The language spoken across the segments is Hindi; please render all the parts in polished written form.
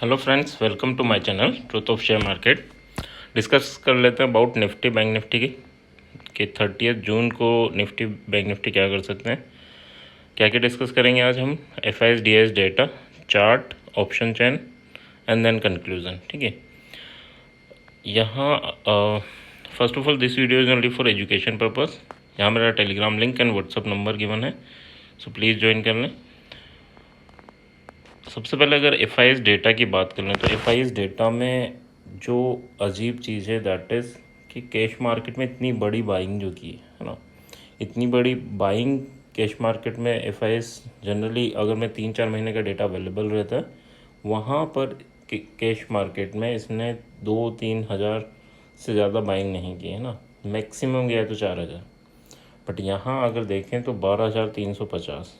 Hello friends, welcome to my channel truth of share market. Discuss कर लेते हैं अबाउट निफ्टी बैंक निफ्टी की कि 30 जून को निफ्टी बैंक निफ्टी क्या कर सकते हैं। क्या क्या डिस्कस करेंगे आज हम? FIIs DIIs data, chart, option chain and then conclusion. ठीक है, यहाँ first of all this video is only for education purpose. यहाँ मेरा Telegram link and WhatsApp number given है, सो प्लीज़ ज्वाइन कर लें। सबसे पहले अगर एफआईएस डेटा की बात कर लें तो एफआईएस डेटा में जो अजीब चीज़ है दैट इज़ कि कैश मार्केट में इतनी बड़ी बाइंग जो की है ना, इतनी बड़ी बाइंग कैश मार्केट में एफआईएस जनरली अगर मैं 3-4 महीने का डेटा अवेलेबल रहता है वहाँ पर कैश मार्केट में इसने 2-3 हज़ार से ज़्यादा बाइंग नहीं की है ना, मैक्सिमम गया तो 4,000। बट यहाँ अगर देखें तो 12,350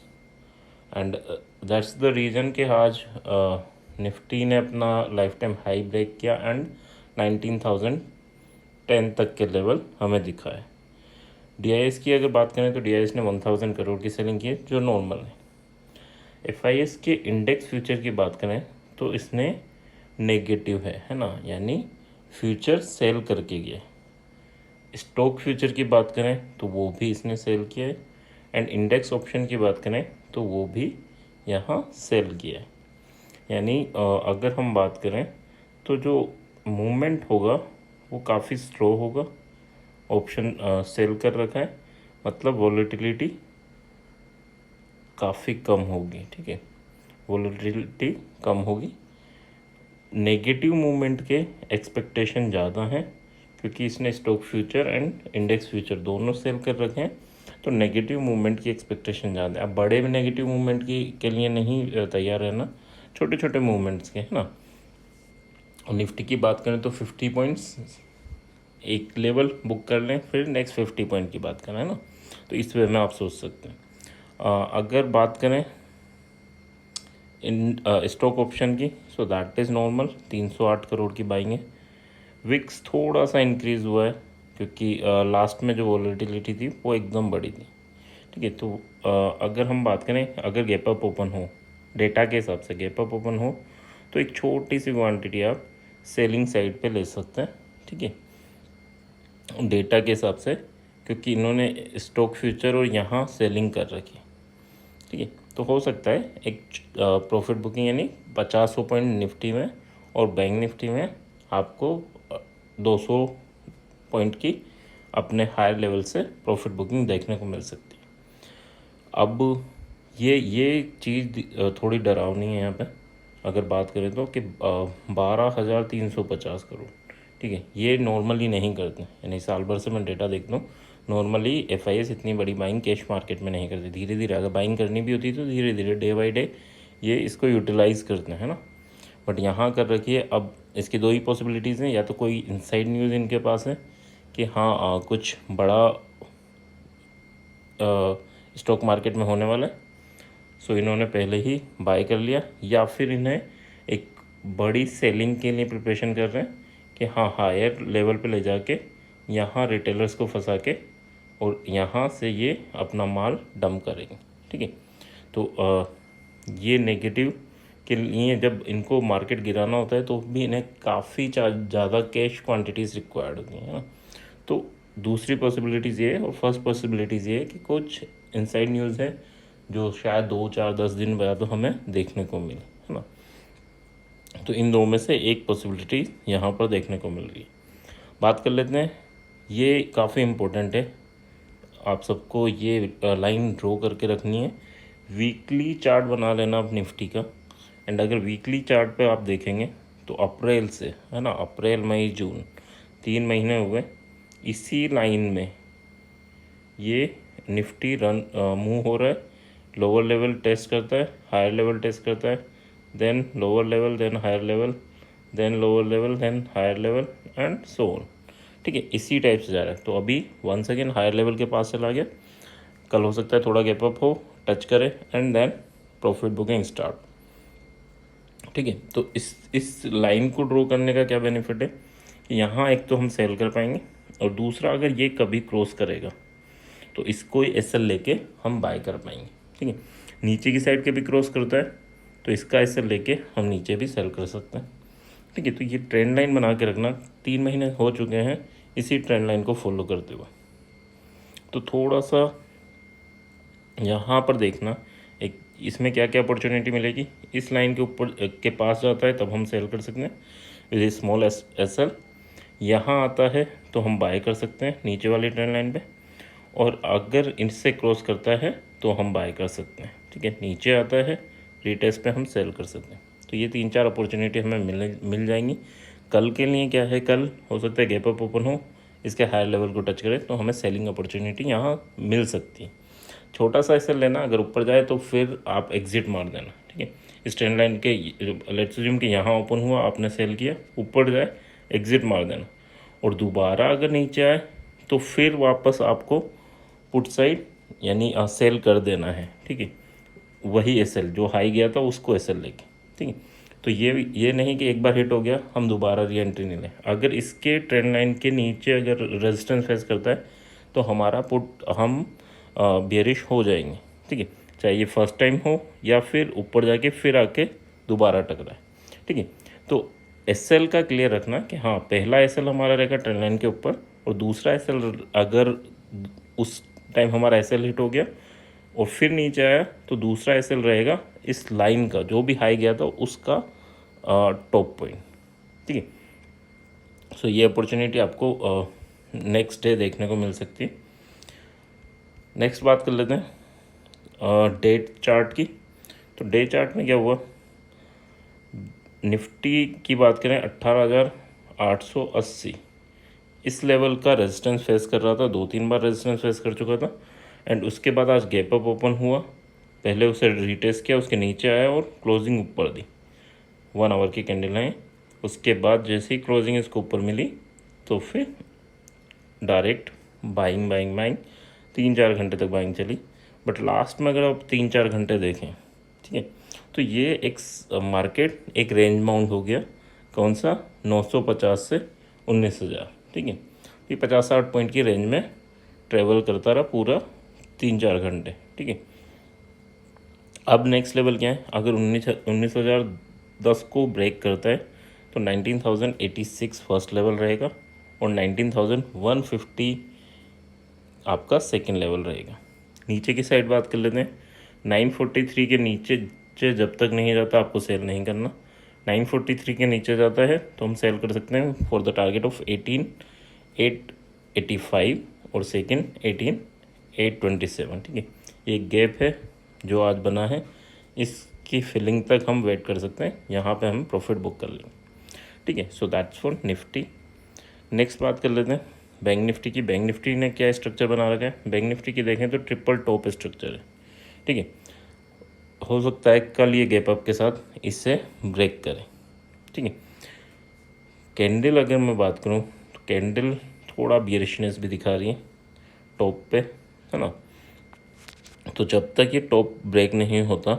एंड दैट्स द रीज़न कि आज निफ्टी ने अपना लाइफ टाइम हाई ब्रेक किया एंड 19,010 तक के लेवल हमें दिखा है। डीआईएस की अगर बात करें तो डीआईएस ने 1,000 करोड़ की सेलिंग की है जो नॉर्मल है। एफआईएस के इंडेक्स फ्यूचर की बात करें तो इसने नेगेटिव है ना, यानी फ्यूचर सेल करके गया। स्टॉक फ्यूचर की बात करें तो वो भी इसने सेल किया है एंड इंडेक्स ऑप्शन की बात करें तो वो भी यहाँ सेल किया है। यानी अगर हम बात करें तो जो मूवमेंट होगा वो काफ़ी स्लो होगा। ऑप्शन सेल कर रखा है, मतलब वॉलेटिलिटी काफ़ी कम होगी। ठीक है, वॉलेटिलिटी कम होगी। नेगेटिव मूवमेंट के एक्सपेक्टेशन ज़्यादा हैं क्योंकि इसने stock future and index future दोनों सेल कर रखे हैं, तो नेगेटिव मूवमेंट की एक्सपेक्टेशन ज़्यादा है। अब बड़े नेगेटिव मूवमेंट के लिए नहीं तैयार रहना, छोटे छोटे मूवमेंट्स के है ना। और निफ्टी की बात करें तो 50 पॉइंट्स एक लेवल बुक कर लें, फिर नेक्स्ट 50 पॉइंट की बात करें ना, तो इस वे में आप सोच सकते हैं। अगर बात करें इन स्टॉक ऑप्शन की, so that is normal 308 crore की बाइंग है। विक्स थोड़ा सा इंक्रीज़ हुआ है क्योंकि लास्ट में जो वॉलेटिलिटी थी वो एकदम बड़ी थी। ठीक है, तो अगर हम बात करें, अगर गैप अप ओपन हो, डेटा के हिसाब से गैप अप ओपन हो तो एक छोटी सी क्वांटिटी आप सेलिंग साइड पे ले सकते हैं। ठीक है, डेटा के हिसाब से, क्योंकि इन्होंने स्टॉक फ्यूचर और यहाँ सेलिंग कर रखी। ठीक है, तो हो सकता है एक प्रॉफिट बुकिंग, यानी 50 पॉइंट निफ्टी में और बैंक निफ्टी में आपको 200 पॉइंट की अपने हायर लेवल से प्रॉफिट बुकिंग देखने को मिल सकती है। अब ये चीज़ थोड़ी डरावनी है यहाँ पे। अगर बात करें तो कि 12,350 करोड़, ठीक है, ये नॉर्मली नहीं करते। यानी साल भर से मैं डेटा देखता हूँ, नॉर्मली एफआईएस इतनी बड़ी बाइंग कैश मार्केट में नहीं करती। धीरे धीरे अगर बाइंग करनी भी होती तो धीरे धीरे डे बाई डे ये इसको यूटिलाइज़ करते हैं ना। बट यहाँ कर रखी है। अब इसकी दो ही पॉसिबिलिटीज़ हैं, या तो कोई इनसाइड न्यूज़ इनके पास है कि हाँ कुछ बड़ा स्टॉक मार्केट में होने वाला है, सो इन्होंने पहले ही बाय कर लिया, या फिर इन्हें एक बड़ी सेलिंग के लिए प्रिपरेशन कर रहे हैं कि हाँ हायर लेवल पे ले जाके यहाँ रिटेलर्स को फंसा के और यहाँ से ये अपना माल डंप करेंगे। ठीक है, तो ये नेगेटिव के लिए जब इनको मार्केट गिराना होता है तो भी इन्हें काफ़ी ज़्यादा कैश क्वांटिटीज़ रिक्वायर्ड होती हैं ना। तो दूसरी पॉसिबिलिटीज़ ये है, और फर्स्ट पॉसिबिलिटीज़ ये है कि कुछ इनसाइड न्यूज़ है जो शायद 2-4-10 दिन बाद हमें देखने को मिले, है ना। तो इन दो में से एक पॉसिबिलिटी यहाँ पर देखने को मिल रही है। बात कर लेते हैं, ये काफ़ी इम्पोर्टेंट है, आप सबको ये लाइन ड्रॉ करके रखनी है। वीकली चार्ट बना लेना आप निफ्टी का। एंड अगर वीकली चार्ट पे आप देखेंगे तो अप्रैल से, है ना, अप्रैल मई जून 3 महीने हुए, इसी लाइन में ये निफ्टी मूव हो रहा है। लोअर लेवल टेस्ट करता है, हायर लेवल टेस्ट करता है, then lower level, then higher level, then lower level, then higher level and so on. ठीक है, इसी टाइप से जा रहा है। तो अभी वंस अगेन हायर लेवल के पास चला गया, कल हो सकता है थोड़ा गैप अप हो, टच करे and then profit booking start. ठीक है, तो इस लाइन को ड्रॉ करने का क्या बेनिफिट है कि यहाँ एक तो हम सेल कर पाएंगे, और दूसरा अगर ये कभी क्रॉस करेगा तो इसको एसएल लेके हम बाय कर पाएंगे। ठीक है, नीचे की साइड के भी क्रॉस करता है तो इसका ऐसे लेके हम नीचे भी सेल कर सकते हैं। ठीक है, तो ये ट्रेंड लाइन बना के रखना। 3 महीने हो चुके हैं इसी ट्रेंड लाइन को फॉलो करते हुए। तो थोड़ा सा यहाँ पर देखना एक इसमें क्या क्या अपॉर्चुनिटी मिलेगी। इस लाइन के ऊपर के पास जाता है तब हम सेल कर सकते हैं विद स्मॉल एस एल। यहाँ आता है तो हम बाय कर सकते हैं नीचे वाली ट्रेंड लाइन पे, और अगर इनसे क्रॉस करता है तो हम बाय कर सकते हैं। ठीक है, नीचे आता है रीटेस्ट पे हम सेल कर सकते हैं। तो ये 3-4 अपॉर्चुनिटी हमें मिल जाएंगी। कल के लिए क्या है, कल हो सकता है गैप अप ओपन हो, इसके हायर लेवल को टच करे तो हमें सेलिंग अपॉर्चुनिटी यहाँ मिल सकती है। छोटा सा ऐसे लेना, अगर ऊपर जाए तो फिर आप एग्जिट मार देना। ठीक है, इस ट्रेंड लाइन के लेट्स अज्यूम कि यहाँ ओपन हुआ, आपने सेल किया, ऊपर जाए एग्जिट मार देना, और दोबारा अगर नीचे आए तो फिर वापस आपको पुट साइड यानी सेल कर देना है। ठीक है, वही एसएल जो हाई गया था उसको एसएल लेके। ठीक है, तो ये नहीं कि एक बार हिट हो गया हम दोबारा री एंट्री नहीं लें। अगर इसके ट्रेंड लाइन के नीचे अगर रेजिस्टेंस फेस करता है तो हमारा पुट हम बेरिश हो जाएंगे। ठीक है, चाहे ये फर्स्ट टाइम हो या फिर ऊपर जाके फिर आके दोबारा टकराए। ठीक है, तो एसएल का क्लियर रखना कि हाँ पहला एसएल हमारा रहेगा ट्रेंड लाइन के ऊपर, और दूसरा एसएल अगर उस टाइम हमारा एसएल हिट हो गया और फिर नीचे आया तो दूसरा एसएल रहेगा इस लाइन का जो भी हाई गया था उसका टॉप पॉइंट। ठीक है, सो ये अपॉर्चुनिटी आपको नेक्स्ट डे देखने को मिल सकती है। नेक्स्ट बात कर लेते हैं डेट चार्ट की। तो डे चार्ट में क्या हुआ, निफ्टी की बात करें 18,880 इस लेवल का रेजिस्टेंस फेस कर रहा था, 2-3 बार रेजिस्टेंस फेस कर चुका था, एंड उसके बाद आज गैप अप ओपन हुआ, पहले उसे रिटेस्ट किया, उसके नीचे आया और क्लोजिंग ऊपर दी, 1 आवर की कैंडल है। उसके बाद जैसे ही क्लोजिंग इसको ऊपर मिली तो फिर डायरेक्ट बाइंग बाइंग बाइंग 3-4 घंटे तक बाइंग चली। बट लास्ट में अगर आप 3-4 घंटे देखें, ठीक है, तो ये एक मार्केट एक रेंज बाउंड हो गया। कौन सा, 950 से 19,000। ठीक है, ये 50-60 पॉइंट की रेंज में ट्रेवल करता रहा पूरा 3-4 घंटे। ठीक है, अब नेक्स्ट लेवल क्या है, अगर 19,010 को ब्रेक करता है तो 19,086 फर्स्ट लेवल रहेगा और 19,150 आपका सेकेंड लेवल रहेगा। नीचे की साइड बात कर लेते हैं, 943 के नीचे जब तक नहीं जाता आपको सेल नहीं करना। 943 के नीचे जाता है तो हम सेल कर सकते हैं फॉर द टारगेट ऑफ 18,885 और सेकेंड 18,827। ठीक है, ये गैप है जो आज बना है, इसकी फिलिंग तक हम वेट कर सकते हैं, यहाँ पे हम प्रॉफिट बुक कर लेंगे। ठीक है, so that's for Nifty. Next बात कर लेते हैं बैंक निफ्टी की। बैंक निफ्टी ने क्या स्ट्रक्चर बना रखा है, बैंक निफ्टी की देखें तो ट्रिपल टॉप स्ट्रक्चर है। ठीक है, हो सकता है कल ये गैप अप के साथ इससे ब्रेक करें। ठीक है, कैंडल अगर मैं बात करूं तो कैंडल थोड़ा बियरिशनेस भी दिखा रही है टॉप पे, है ना। तो जब तक ये टॉप ब्रेक नहीं होता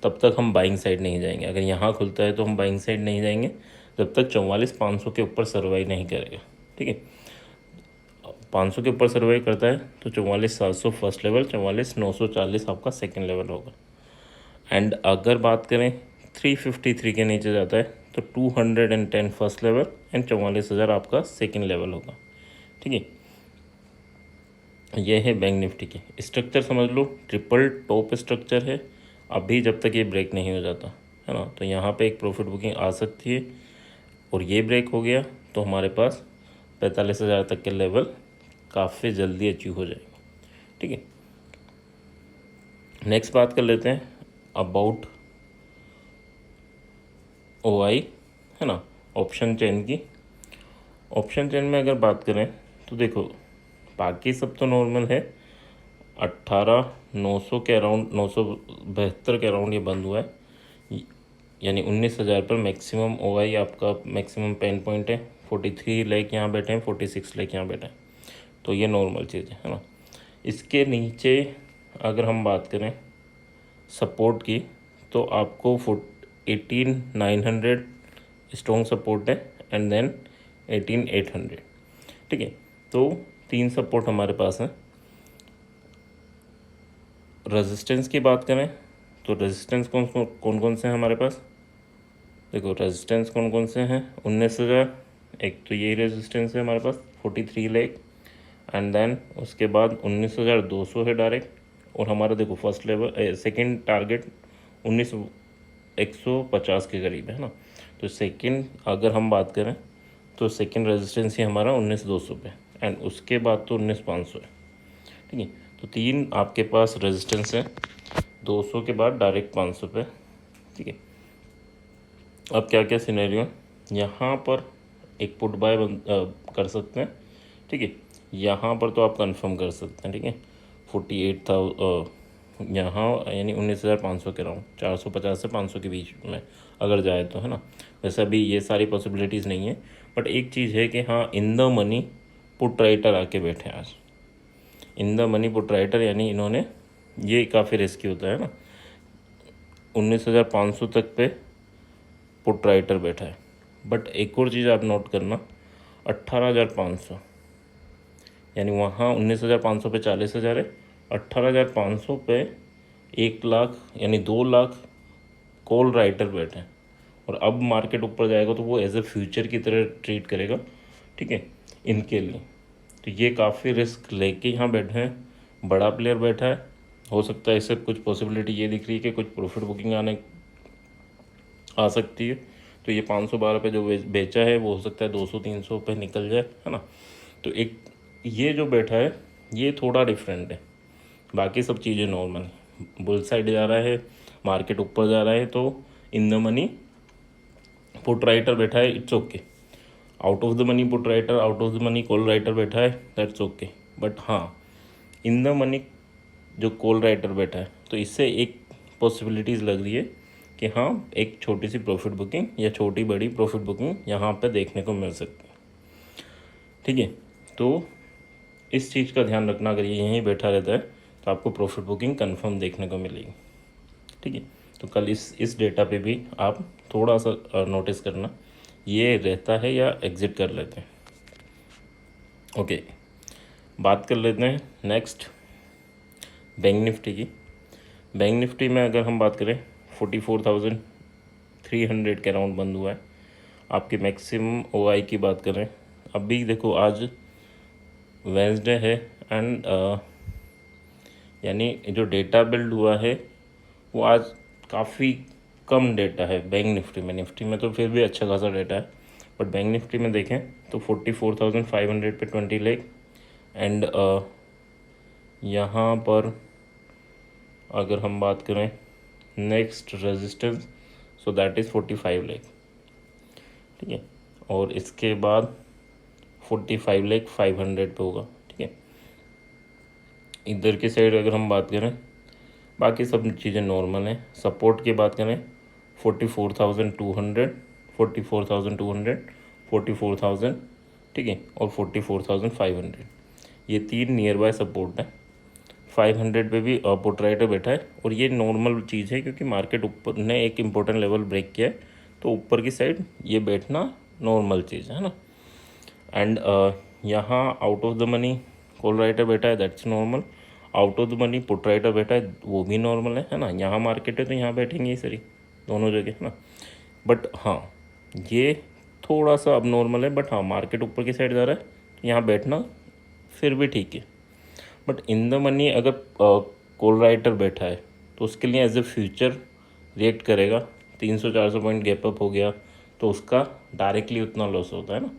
तब तक हम बाइंग साइड नहीं जाएंगे। अगर यहाँ खुलता है तो हम बाइंग साइड नहीं जाएंगे जब तक 44,500 के ऊपर सर्वाइव नहीं करेगा। ठीक है, 500 के ऊपर सर्वाइव करता है तो 44,700 फर्स्ट लेवल, 44,940 आपका सेकेंड लेवल होगा। एंड अगर बात करें 353 के नीचे जाता है तो 210 फर्स्ट लेवल एंड 44,000 आपका सेकेंड लेवल होगा। ठीक है, ये है बैंक निफ्टी की स्ट्रक्चर, समझ लो ट्रिपल टॉप स्ट्रक्चर है अभी जब तक ये ब्रेक नहीं हो जाता, है ना। तो यहाँ पे एक प्रॉफिट बुकिंग आ सकती है, और ये ब्रेक हो गया तो हमारे पास 45,000 तक के लेवल काफ़ी जल्दी अचीव हो जाएंगे। ठीक है, नेक्स्ट बात कर लेते हैं अबाउट OI, है ना, ऑप्शन चेन की। ऑप्शन चेन में अगर बात करें तो देखो बाकी सब तो नॉर्मल है, 18,900 के अराउंड, 972 के अराउंड ये बंद हुआ है, यानी 19,000 पर मैक्सिमम OI आपका मैक्सिमम पेन पॉइंट है। 43 लाख यहाँ बैठे हैं, 46 लाख यहाँ बैठे हैं, तो ये नॉर्मल चीज़ है ना। इसके नीचे अगर हम बात करें सपोर्ट की तो आपको 18,900 स्ट्रॉन्ग सपोर्ट है एंड देन 18,800। ठीक है, तो 3 सपोर्ट हमारे पास हैं। रेजिस्टेंस की बात करें तो रेजिस्टेंस कौन कौन से हैं हमारे पास, देखो रेजिस्टेंस कौन कौन से हैं, 19,000, एक तो यही रेजिस्टेंस है हमारे पास 43 लाख, एंड देन उसके बाद 19,200 है डायरेक्ट, और हमारा देखो फर्स्ट लेवल सेकंड टारगेट 150 के करीब है ना। तो सेकंड अगर हम बात करें तो सेकंड रेजिस्टेंस ही हमारा 19,200 पे, एंड उसके बाद तो 19,500 है, ठीक है। तो तीन आपके पास रेजिस्टेंस है, 200 के बाद डायरेक्ट 500 पे, ठीक है। अब क्या क्या सिनेरियो है, यहाँ पर एक पुट बाय कर सकते हैं, ठीक है। यहाँ पर तो आप कंफर्म कर सकते हैं, ठीक है। 48,000 यहाँ यानी 19,500 के राउंड, 450 से 500 के बीच में अगर जाए तो, है ना। वैसे अभी ये सारी पॉसिबिलिटीज़ नहीं है, बट एक चीज़ है कि हाँ, in the money put writer आके बैठे आज, in the money put writer, यानी इन्होंने, ये काफ़ी रिस्की होता है ना, 19,500 तक पे पुट राइटर बैठा है। बट एक और चीज़ आप नोट करना, 18,500, यानी वहाँ 19,500 पे 40,000 है, 18,500 पे 1 लाख यानी 2 लाख कॉल राइटर बैठे हैं। और अब मार्केट ऊपर जाएगा तो वो एज ए फ्यूचर की तरह ट्रीट करेगा, ठीक है, इनके लिए। तो ये काफ़ी रिस्क लेके यहाँ बैठे हैं, बड़ा प्लेयर बैठा है। हो सकता है इससे कुछ पॉसिबिलिटी ये दिख रही है कि कुछ प्रॉफिट बुकिंग आ सकती है। तो ये 512 पे जो बेचा है वो हो सकता है 200-300 पे निकल जाए, है ना। तो एक ये जो बैठा है ये थोड़ा डिफरेंट है, बाकी सब चीज़ें नॉर्मल, बुल साइड जा रहा है, मार्केट ऊपर जा रहा है, तो in the money put writer बैठा है, it's okay. Out of the money put writer, out of the money call writer बैठा है, दैट्स ओके। बट हाँ, इन द मनी जो कॉल राइटर बैठा है, तो इससे एक पॉसिबिलिटीज़ लग रही है कि हाँ, एक छोटी सी प्रॉफिट बुकिंग या छोटी बड़ी प्रॉफिट बुकिंग यहाँ पे देखने को मिल सकती है, ठीक है। तो इस चीज़ का ध्यान रखना, अगर ये यहीं बैठा रहता है तो आपको प्रॉफिट बुकिंग कंफर्म देखने को मिलेगी, ठीक है। तो कल इस डेटा पे भी आप थोड़ा सा नोटिस करना, ये रहता है या एग्ज़िट कर लेते हैं। ओके, बात कर लेते हैं नेक्स्ट बैंक निफ्टी की। बैंक निफ्टी में अगर हम बात करें 44,300 के अराउंड बंद हुआ है। आपकी मैक्सिमम ओआई की बात करें, अभी देखो आज वेंसडे है, एंड यानी जो डेटा बिल्ड हुआ है वो आज काफ़ी कम डेटा है बैंक निफ्टी में तो फिर भी अच्छा खासा डेटा है, बट बैंक निफ्टी में देखें तो 44,500 पे 20 लाख, एंड यहाँ पर अगर हम बात करें next resistance, so that is 45 lakh, ठीक है। और इसके बाद 45,500 पे होगा, ठीक है। इधर की साइड अगर हम बात करें, बाकी सब चीज़ें नॉर्मल हैं। सपोर्ट की बात करें 44,200, 44,200, 44,000, ठीक है, और 44,500, ये तीन नियर बाय सपोर्ट है। 500 पे भी पुट राइटर बैठा है, और ये नॉर्मल चीज़ है क्योंकि मार्केट ऊपर ने एक इम्पोर्टेंट लेवल ब्रेक किया है, तो ऊपर की साइड ये बैठना नॉर्मल चीज़ है ना। एंड यहाँ out of the money call writer बैठा है, that's normal. Out of the money put writer बैठा है, वो भी नॉर्मल है ना। यहाँ मार्केट है तो यहाँ बैठेंगे ही सही, दोनों जगह, है ना। बट हाँ, ये थोड़ा सा अब नॉर्मल है, बट हाँ, मार्केट ऊपर की साइड जा रहा है तो यहाँ बैठना फिर भी ठीक है। बट इन द मनी अगर कॉल राइटर बैठा है तो उसके लिए एज ए फ्यूचर रिएक्ट करेगा, 300-400 पॉइंट गैप अप हो गया तो उसका डायरेक्टली उतना लॉस होता है ना।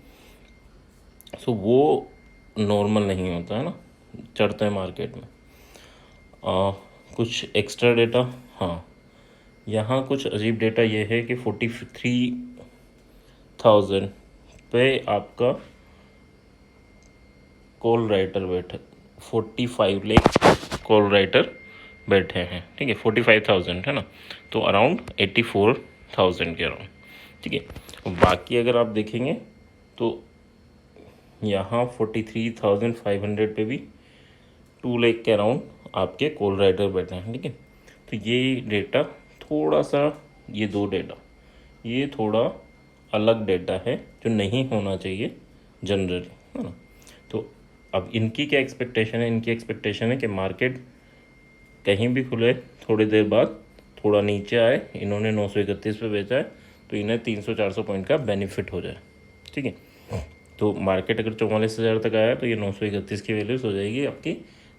सो वो नॉर्मल नहीं होता है ना, चढ़ते हैं मार्केट में। कुछ एक्स्ट्रा डेटा, हाँ, यहाँ कुछ अजीब डेटा ये है कि 43,000 पे आपका कॉल राइटर बैठे, 45 लाख कॉल राइटर बैठे हैं, ठीक है। 45,000 है ना, तो अराउंड 84,000 के अराउंड, ठीक है। बाकी अगर आप देखेंगे तो यहाँ 43,500 पे भी 2 लाख के अराउंड आपके कॉल राइटर बैठे हैं, ठीक है। तो ये डेटा थोड़ा सा, ये दो डेटा ये थोड़ा अलग डेटा है जो नहीं होना चाहिए जनरली, है ना। तो अब इनकी क्या एक्सपेक्टेशन है, इनकी एक्सपेक्टेशन है कि मार्केट कहीं भी खुले थोड़ी देर बाद थोड़ा नीचे आए, इन्होंने 931 पे बेचा है, तो इन्हें 300-400 पॉइंट का बेनिफिट हो जाए। ठीक है, तो मार्केट अगर 44,000 तक आया तो ये 931 की वैल्यूज हो जाएगी आपकी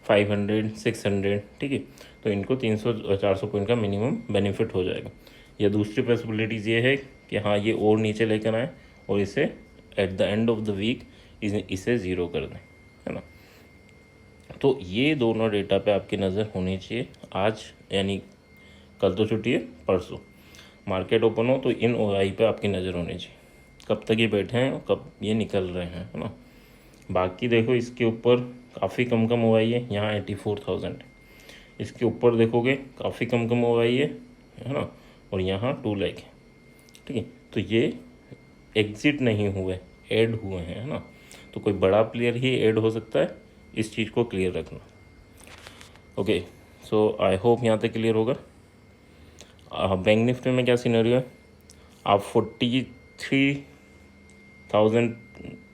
500, 600। ठीक है, तो इनको 300-400 पॉइंट का मिनिमम बेनिफिट हो जाएगा। या दूसरी पॉसिबिलिटीज़ ये है कि हाँ ये और नीचे लेकर आए और इसे at the end of the week इसे ज़ीरो कर दें, है ना। तो ये दोनों डेटा पे आपकी नज़र होनी चाहिए आज, यानी कल तो छुट्टी है, परसों मार्केट ओपन हो तो इन OI पे आपकी नज़र होनी चाहिए, कब तक ये बैठे हैं और कब ये निकल रहे हैं, है ना। बाकी देखो इसके ऊपर काफ़ी कम OI है, यहाँ 84,000 है। इसके ऊपर देखोगे काफ़ी कम OI है ना, और यहाँ 2 लाख है। ठीक है, तो ये एग्जिट नहीं हुए, ऐड हुए हैं, है ना। तो कोई बड़ा प्लेयर ही ऐड हो सकता है, इस चीज़ को क्लियर रखना। ओके, सो आई होप यहाँ तक क्लियर होगा। बैंक निफ्टी में क्या सिनेरियो है, आप 43,000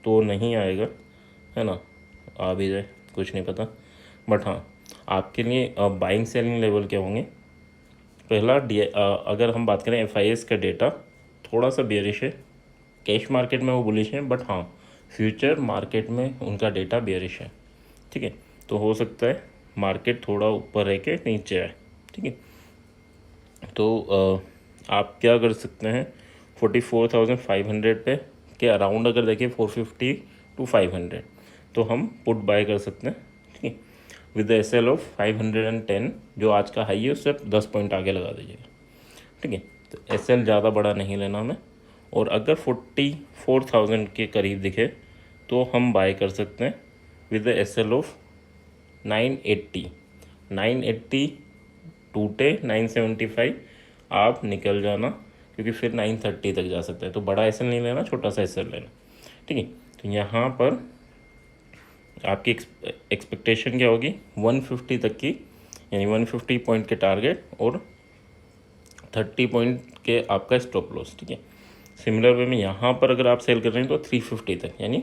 तो नहीं आएगा, है ना, आ भी जाए कुछ नहीं पता, बट हाँ आपके लिए बाइंग सेलिंग लेवल क्या होंगे। पहला अगर हम बात करें FIS का डेटा थोड़ा सा बेयरिश है, कैश मार्केट में वो बुलिश है, बट हाँ फ्यूचर मार्केट में उनका डेटा बेयरिश है। ठीक है, तो हो सकता है मार्केट थोड़ा ऊपर रह के नीचे आए। ठीक है, तो आप क्या कर सकते हैं, 44,500 पे के अराउंड अगर देखें 450 to 500, तो हम पुट बाय कर सकते हैं। ठीक है, विद द SL ऑफ 510, जो आज का हाई है उससे 10 पॉइंट आगे लगा दीजिएगा। ठीक है, तो SL ज़्यादा बड़ा नहीं लेना हमें, और अगर 44,000 के करीब दिखे तो हम बाय कर सकते हैं विद द SL ऑफ 980 टूटे 975 आप निकल जाना, क्योंकि फिर 930 तक जा सकता है। तो बड़ा SL नहीं लेना, छोटा सा SL लेना। ठीक है, तो यहाँ पर आपकी एक्सपेक्टेशन क्या होगी, 150 तक की, यानी 150 पॉइंट के टारगेट और 30 पॉइंट के आपका स्टॉप लॉस। ठीक है, सिमिलर वे में यहाँ पर अगर आप सेल कर रहे हैं तो 350 तक, यानी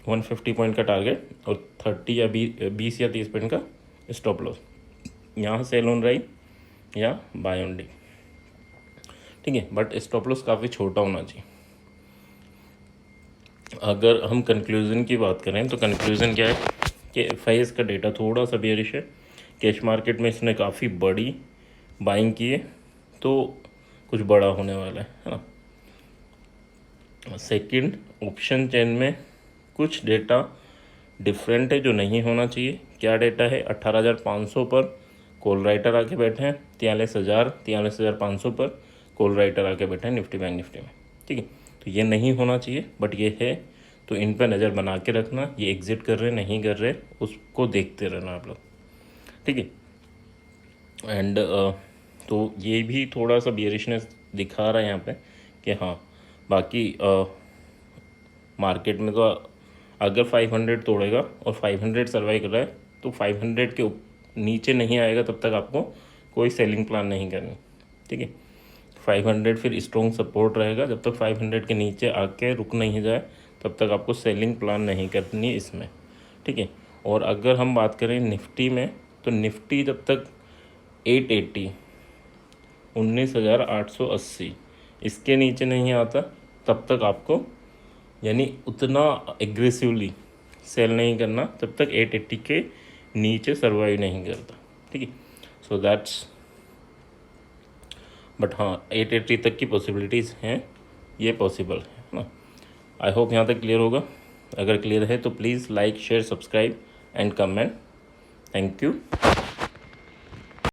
150 पॉइंट का टारगेट और 30 या 20 या 30 पॉइंट का स्टॉप लॉस। यहाँ सेल ऑन राइट या बाय ऑन डी। ठीक है, बट स्टॉप लॉस काफ़ी छोटा होना चाहिए। अगर हम कंक्लूज़न की बात करें तो कंक्लूज़न क्या है कि FIS का डेटा थोड़ा सा बेयरिश है, कैश मार्केट में इसने काफ़ी बड़ी बाइंग की है, तो कुछ बड़ा होने वाला है ना। सेकंड, ऑप्शन चेन में कुछ डेटा डिफरेंट है जो नहीं होना चाहिए। क्या डेटा है, 18,500 पर कॉल राइटर आके बैठे हैं, 43,500 पर कॉल राइटर आके बैठे हैं निफ्टी बैंक निफ्टी में। ठीक है, तो ये नहीं होना चाहिए, बट ये है, तो इन पर नज़र बना के रखना, ये एग्जिट कर रहे नहीं कर रहे उसको देखते रहना आप लोग। ठीक है, एंड तो ये भी थोड़ा सा बियरिशनेस दिखा रहा है यहाँ पे कि हाँ, बाकी मार्केट में तो अगर 500 तोड़ेगा और 500 सर्वाइव कर रहा है तो 500 के नीचे नहीं आएगा तब तक आपको कोई सेलिंग प्लान नहीं करनी। ठीक है, 500 फिर स्ट्रॉन्ग सपोर्ट रहेगा, जब तक 500 के नीचे आके रुक नहीं जाए तब तक आपको सेलिंग प्लान नहीं करनी इसमें। ठीक है, और अगर हम बात करें निफ्टी में, तो निफ्टी जब तक 880 19,880 इसके नीचे नहीं आता तब तक आपको, यानी उतना एग्रेसिवली सेल नहीं करना तब तक 880 के नीचे सर्वाइव नहीं करता। ठीक है, सो दैट्स, बट हाँ 880 तक की पॉसिबिलिटीज़ हैं, ये पॉसिबल है ना। आई होप यहाँ तक क्लियर होगा। अगर क्लियर है तो please like share subscribe and comment. Thank you.